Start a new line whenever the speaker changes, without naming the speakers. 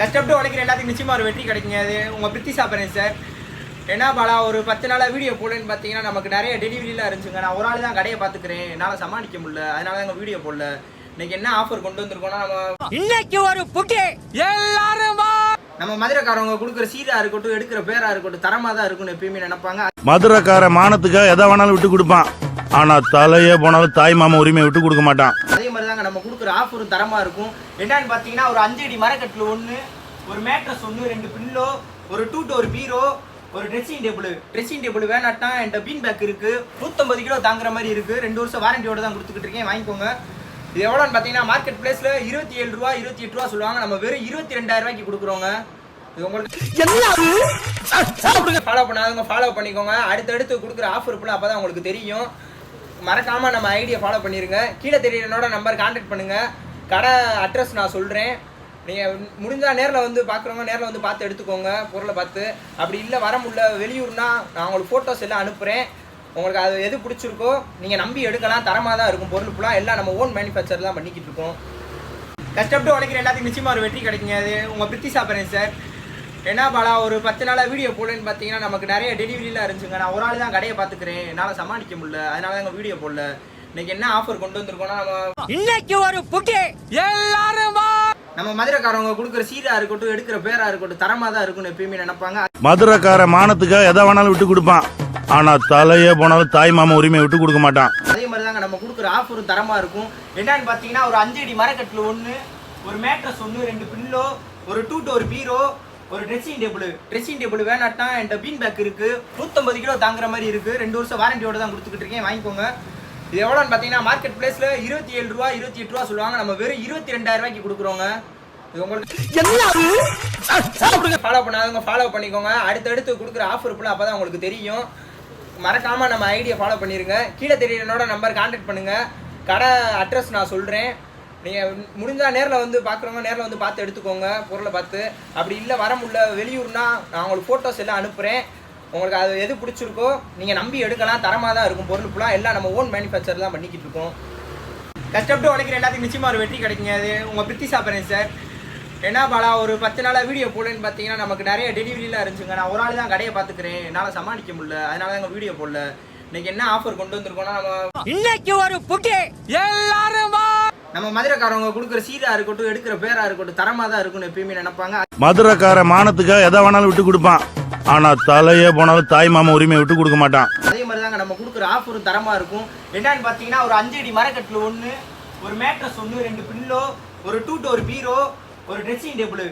கஷ்டப்பட்டு உழைக்கிற எல்லாத்துக்கும் நிச்சயமாக ஒரு வெற்றி கிடைக்குங்க. அது உங்கள் பிரித்தி சாப்பிட்றேன் சார். என்ன பாலா ஒரு 10 நாளாக வீடியோ போடலன்னு பார்த்தீங்கன்னா நமக்கு நிறைய டெலிவரிலாம் இருந்துச்சுங்க. நான் ஒரு ஆள் தான் கடையை பார்த்துக்கிறேன், என்னால் சமாளிக்க முடியல, அதனால தான் எங்கள் வீடியோ போடல. இன்னைக்கு என்ன ஆஃபர் கொண்டு வந்திருக்கோம்னா,
இன்னைக்கு ஒரு புட்டி எல்லாரும்
நம்ம மதுரைக்காரவங்க கொடுக்குற சீரா இருக்கட்டும், எடுக்கிற பேரா இருக்கட்டும், தரமாக தான் இருக்கும்னு எப்பயுமே நினைப்பாங்க.
மதுரைக்கார மானத்துக்காக எதை வேணாலும் விட்டு கொடுப்பான், ஆனா தலையே போனாலும் தாய் மாமா உரிமையை விட்டு கொடுக்க மாட்டான்.
அதே மாதிரி தாங்க நம்ம கொடுக்குற ஆஃபரும் தரமாக இருக்கும். என்னன்னு பார்த்தீங்கன்னா, ஒரு 5 அடி மரக்கட்டில் ஒன்று, ஒரு மேட்ரஸ் ஒன்று, 2 பில்லோ, ஒரு 2 டோர் பீரோ, ஒரு ட்ரெஸ்ஸிங் டேபிள் வேணாட்டா என்கிட்ட பீன் பேக் இருக்குது, 150 கிலோ தாங்குற மாதிரி இருக்குது, 2 வருஷம் வாரண்டியோட தான் கொடுத்துக்கிட்டு இருக்கேன், வாங்கிக்கோங்க. இது எவ்வளோன்னு பார்த்தீங்கன்னா மார்க்கெட் பிளேஸில் 27 ரூபா 28 ரூபா சொல்லுவாங்க, நம்ம வெறும் 22,000 ரூபாய்க்கு கொடுக்குறோங்க. இது உங்களுக்கு ஃபாலோ பண்ணாதவங்க ஃபாலோ பண்ணிக்கோங்க. அடுத்தடுத்து கொடுக்குற ஆஃபர் ஃபுல்லாக அப்போ தான் உங்களுக்கு தெரியும். மறக்காமல் நம்ம ஐடியா ஃபாலோ பண்ணிடுங்க. கீழே தெரியறனோட நம்பர் கான்டாக்ட் பண்ணுங்கள். கடை அட்ரஸ் நான் சொல்கிறேன். நீங்கள் முடிஞ்சால் நேரில் வந்து பார்க்குறவங்க நேரில் வந்து பார்த்து எடுத்துக்கோங்க, பொருளை பார்த்து. அப்படி இல்லை வர முடியல வெளியூர்னா நான் உங்களுக்கு ஃபோட்டோஸ் எல்லாம் அனுப்புகிறேன். உங்களுக்கு அது எது பிடிச்சிருக்கோ நீங்கள் நம்பி எடுக்கலாம். தரமாக தான் இருக்கும் பொருள் ஃபுல்லாக. எல்லாம் நம்ம ஓன் மேனுஃபேக்சர் தான் பண்ணிக்கிட்டு இருக்கோம். கஷ்டப்பட்டு உழைக்கிற எல்லாத்துக்கும் நிச்சயமாக ஒரு வெற்றி கிடைக்குங்க. அது உங்கள் பிரித்தி சாப்பிட்றேன் சார். என்ன பாலா ஒரு 10 நாளாக வீடியோ போடலன்னு பார்த்தீங்கன்னா நமக்கு நிறைய டெலிவரிலாம் இருந்துச்சுங்க. நான் ஒரு ஆள் தான் கடையை பார்த்துக்கிறேன், என்னால் சமாளிக்க முடியல, அதனால தான் எங்கள் வீடியோ போடல. இன்னைக்கு என்ன ஆஃபர் கொண்டு வந்திருக்கோம்னா,
இன்னைக்கு ஒரு புட்டி எல்லாரும்
நம்ம மதுரைக்காரவங்க கொடுக்குற சீரா இருக்கட்டும், எடுக்கிற பேரா இருக்கட்டும், தரமாக தான் இருக்கும்னு எப்பயுமே நினைப்பாங்க.
மதுரைக்கார மானத்துக்காக எதை வேணாலும் விட்டு கொடுப்பான், ஆனா தலையே போனாலும் தாய் மாமா உரிமையை விட்டு கொடுக்க மாட்டான்.
அதே மாதிரி தாங்க நம்ம கொடுக்குற ஆஃபரும் தரமாக இருக்கும். என்னன்னு பார்த்தீங்கன்னா, ஒரு 5 அடி மரக்கட்டில் ஒன்று, ஒரு மேட்ரஸ் ஒன்று, 2 பில்லோ, ஒரு 2 டோர் பீரோ, ஒரு ட்ரெஸ்ஸிங் டேபிள் வேணாட்டா என்கிட்ட பீன் பேக் இருக்குது, 150 கிலோ தாங்குற மாதிரி இருக்குது, 2 வருஷம் வாரண்டியோட தான் கொடுத்துக்கிட்டு இருக்கேன், வாங்கிக்கோங்க. இது எவ்வளோன்னு பார்த்தீங்கன்னா மார்க்கெட் பிளேஸில் 27 ரூபா 28 ரூபா சொல்லுவாங்க, நம்ம வெறும் 22,000 ரூபாய்க்கு கொடுக்குறோங்க. இது உங்களுக்கு ஃபாலோ பண்ணாதவங்க ஃபாலோ பண்ணிக்கோங்க. அடுத்தடுத்து கொடுக்குற ஆஃபர் ஃபுல்லாக அப்போ தான் உங்களுக்கு தெரியும். மறக்காமல் நம்ம ஐடியா ஃபாலோ பண்ணிடுங்க. கீழே தெரியறனோட நம்பர் கான்டாக்ட் பண்ணுங்கள். கடை அட்ரஸ் நான் சொல்கிறேன். நீங்கள் முடிஞ்சால் நேரில் வந்து பார்க்குறவங்க நேரில் வந்து பார்த்து எடுத்துக்கோங்க, பொருளை பார்த்து. அப்படி இல்லை வர முடியல வெளியூர்னா நான் உங்களுக்கு ஃபோட்டோஸ் எல்லாம் அனுப்புகிறேன். உங்களுக்கு அது எது பிடிச்சிருக்கோ நீங்கள் நம்பி எடுக்கலாம். தரமாக தான் இருக்கும் பொருள் ஃபுல்லாக. எல்லாம் நம்ம ஓன் மேனுஃபேக்சர் தான் பண்ணிக்கிட்டு இருக்கோம். கஷ்டப்பட்டு உழைக்கிற எல்லாத்துக்கும் நிச்சயமாக ஒரு வெற்றி கிடைக்குங்க. அது உங்கள் பிரித்தி சாப்பிட்றேன் சார். என்ன பாலா ஒரு 10 நாளாக வீடியோ போடலன்னு பார்த்தீங்கன்னா நமக்கு நிறைய டெலிவரிலாம் இருந்துச்சுங்க. நான் ஒரு ஆள் தான் கடையை பார்த்துக்கிறேன், என்னால் சமாளிக்க முடியல, அதனால தான் எங்கள் வீடியோ போடல. இன்னைக்கு என்ன ஆஃபர் கொண்டு வந்திருக்கோம்னா,
இன்னைக்கு ஒரு புட்டி எல்லாரும்
நம்ம மதுரைக்காரவங்க கொடுக்குற சீரா இருக்கட்டும், எடுக்கிற பேரா இருக்கட்டும், தரமாக தான் இருக்கும்னு எப்பயுமே நினைப்பாங்க.
மதுரைக்கார மானத்துக்காக எதை வேணாலும் விட்டு கொடுப்பான், ஆனா தலையே போனாலும் தாய் மாமா உரிமையை விட்டு கொடுக்க மாட்டான்.
அதே மாதிரி தாங்க நம்ம கொடுக்குற ஆஃபரும் தரமாக இருக்கும். என்னன்னு பார்த்தீங்கன்னா, ஒரு 5 அடி மரக்கட்டில் ஒன்று, ஒரு மேட்ரஸ் ஒன்று, 2 பில்லோ, ஒரு 2 டோர் பீரோ, ஒரு ட்ரெஸ்ஸிங் டேபிள்